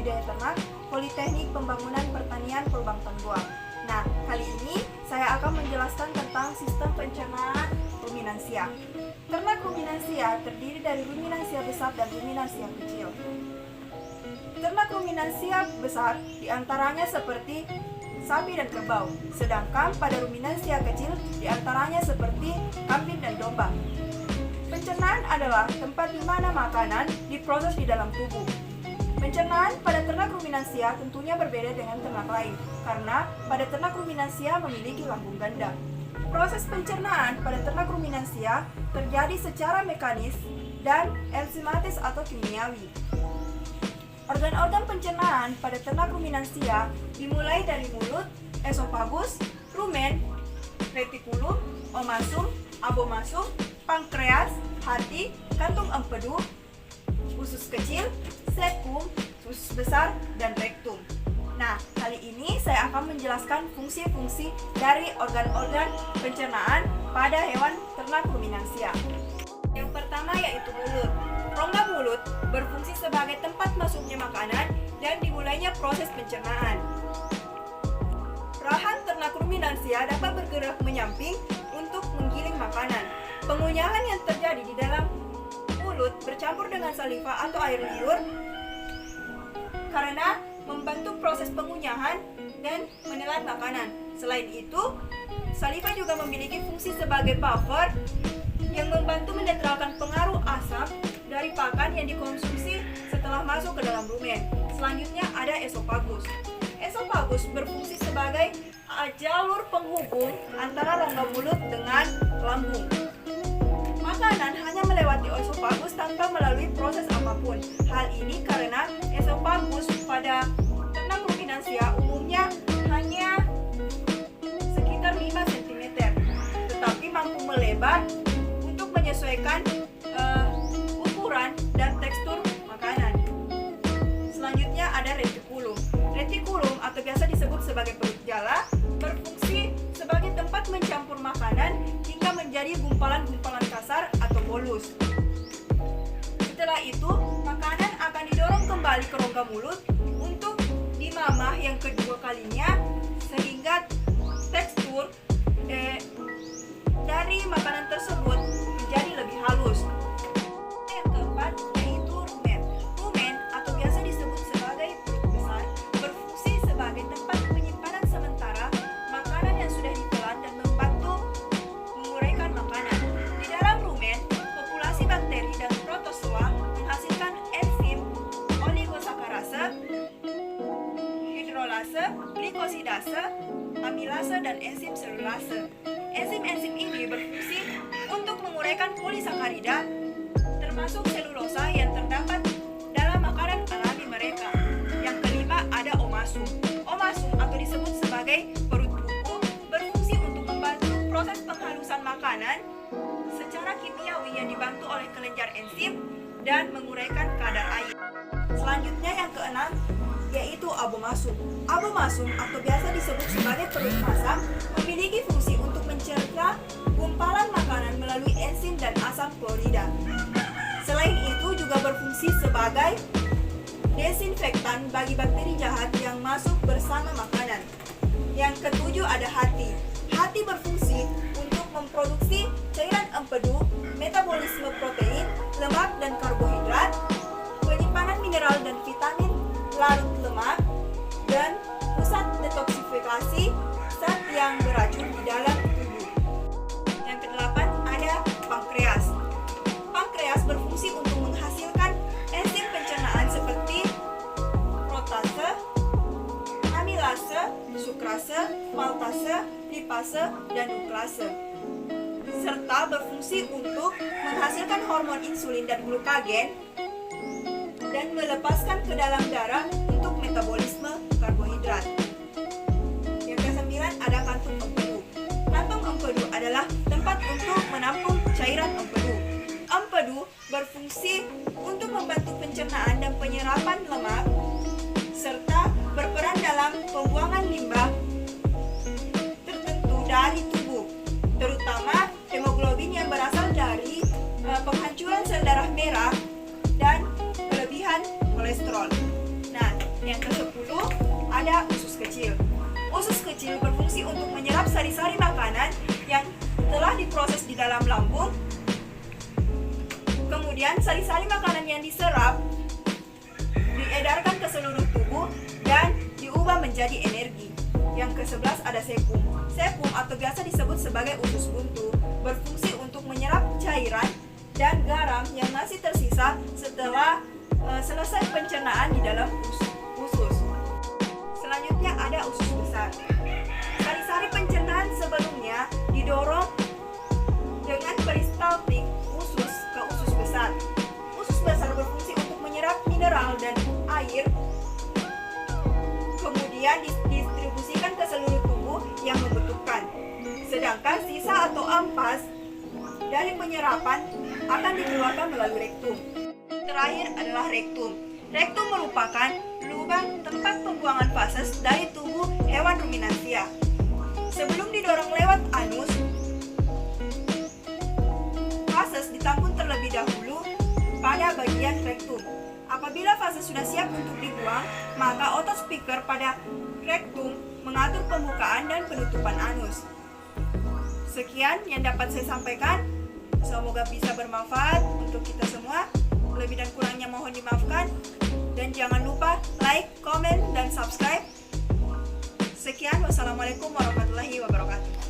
Budidaya Ternak Politeknik Pembangunan Pertanian Purbang Tenggoang. Nah, kali ini saya akan menjelaskan tentang sistem pencernaan ruminansia. Ternak ruminansia terdiri dari ruminansia besar dan ruminansia kecil. Ternak ruminansia besar diantaranya seperti sapi dan kerbau, sedangkan pada ruminansia kecil diantaranya seperti kambing dan domba. Pencernaan adalah tempat di mana makanan diproses di dalam tubuh. Pencernaan pada ternak ruminansia tentunya berbeda dengan ternak lain, karena pada ternak ruminansia memiliki lambung ganda. Proses pencernaan pada ternak ruminansia terjadi secara mekanis dan enzimatis atau kimiawi. Organ-organ pencernaan pada ternak ruminansia dimulai dari mulut, esofagus, rumen, retikulum, omasum, abomasum, pankreas, hati, kantung empedu, usus kecil, sekum, usus besar, dan rektum. Nah, kali ini saya akan menjelaskan fungsi-fungsi dari organ-organ pencernaan pada hewan ternak ruminansia. Yang pertama yaitu mulut. Rongga mulut berfungsi sebagai tempat masuknya makanan dan dimulainya proses pencernaan. Rahang ternak ruminansia dapat bergerak menyamping untuk menggiling makanan. Pengunyahan yang terjadi di dalam mulut bercampur dengan saliva atau air liur karena membantu proses pengunyahan dan menelan makanan. Selain itu, saliva juga memiliki fungsi sebagai buffer yang membantu menetralkan pengaruh asam dari pakan yang dikonsumsi setelah masuk ke dalam rumen. Selanjutnya ada esofagus. Esofagus berfungsi sebagai jalur penghubung antara rongga mulut dengan lambung. Makanan hanya melewati esofagus tanpa melalui proses apapun. Hal ini karena esofagus pada ternak ruminansia umumnya hanya sekitar 5 cm, tetapi mampu melebar untuk menyesuaikan ukuran dan tekstur makanan. Selanjutnya ada retikulum. Retikulum atau biasa disebut sebagai perut jala berfungsi sebagai tempat mencampur makanan hingga menjadi gumpalan-gumpalan kasar atau bolus. Setelah itu, makanan akan didorong kembali ke rongga mulut untuk dimamah yang kedua kalinya sehingga tekstur dari makanan tersebut menjadi lebih halus. Yang keempat yaitu rumen. Rumen atau biasa disebut sebagai perut besar berfungsi sebagai tempat penyimpanan sementara makanan yang sudah ditelan dan membantu menguraikan makanan. Di dalam rumen, populasi bakteri dan protozoa menghasilkan enzim oligosakarase, hidrolase, glikosidase, amilase, dan enzim selulase. Enzim-enzim ini berfungsi untuk menguraikan polisakarida, termasuk selulosa yang terdapat dalam makanan alami mereka. Yang kelima ada omasum. Omasum atau disebut sebagai perut buku berfungsi untuk membantu proses penghalusan makanan secara kimiawi yang dibantu oleh kelenjar enzim dan menguraikan kadar air. Selanjutnya yang keenam yaitu abomasum. Abomasum atau biasa disebut sebagai perut masak memiliki fungsi untuk mencerna gumpalan makanan melalui enzim dan asam klorida. Selain itu juga berfungsi sebagai desinfektan bagi bakteri jahat yang masuk bersama makanan. Yang ketujuh ada hati. Hati berfungsi untuk memproduksi cairan empedu, metabolisme protein, lemak dan karbohidrat, penyimpanan mineral dan vitamin larut lemak, dan pusat detoksifikasi zat yang beracun di dalam tubuh. Yang kedelapan ada pankreas. Pankreas berfungsi untuk menghasilkan enzim pencernaan seperti protase, amilase, sukrase, maltase, lipase, dan nuklase, serta berfungsi untuk menghasilkan hormon insulin dan glukagen dan melepaskan ke dalam darah untuk metabolisme karbohidrat. Yang kesembilan ada kantung empedu. Kantung empedu adalah tempat untuk menampung cairan empedu. Empedu berfungsi untuk membantu pencernaan dan penyerapan lemak serta berperan dalam pembuangan limbah tertentu dari tubuh, terutama hemoglobin yang berasal dari penghancuran sel darah merah dan kelebihan kolesterol. Nah, Yang ke-10 ada usus kecil. Usus kecil berfungsi untuk menyerap sari-sari makanan yang telah diproses di dalam lambung. Kemudian sari-sari makanan yang diserap diedarkan ke seluruh tubuh dan diubah menjadi energi. Yang ke-11 ada sepum. Sepum atau biasa disebut sebagai usus buntu berfungsi untuk menyerap cairan dan garam yang masih tersisa setelah selesai pencernaan di dalam usus. Selanjutnya ada usus besar. Sari-sari pencernaan sebelumnya didorong dengan peristaltik usus ke usus besar. Usus besar berfungsi untuk menyerap mineral dan air, kemudian didistribusikan ke seluruh tubuh yang membutuhkan. Sedangkan sisa atau ampas dari penyerapan akan dikeluarkan melalui rektum. Terakhir adalah rektum. Rektum merupakan lubang tempat pembuangan fases dari tubuh hewan ruminansia. Sebelum didorong lewat anus, fases ditampung terlebih dahulu pada bagian rektum. Apabila fases sudah siap untuk dibuang, maka otot speaker pada rektum mengatur pembukaan dan penutupan anus. Sekian yang dapat saya sampaikan. Semoga bisa bermanfaat untuk kita semua. Lebih dan kurangnya mohon dimaafkan. Dan jangan lupa like, komen, dan subscribe. Sekian, wassalamualaikum warahmatullahi wabarakatuh.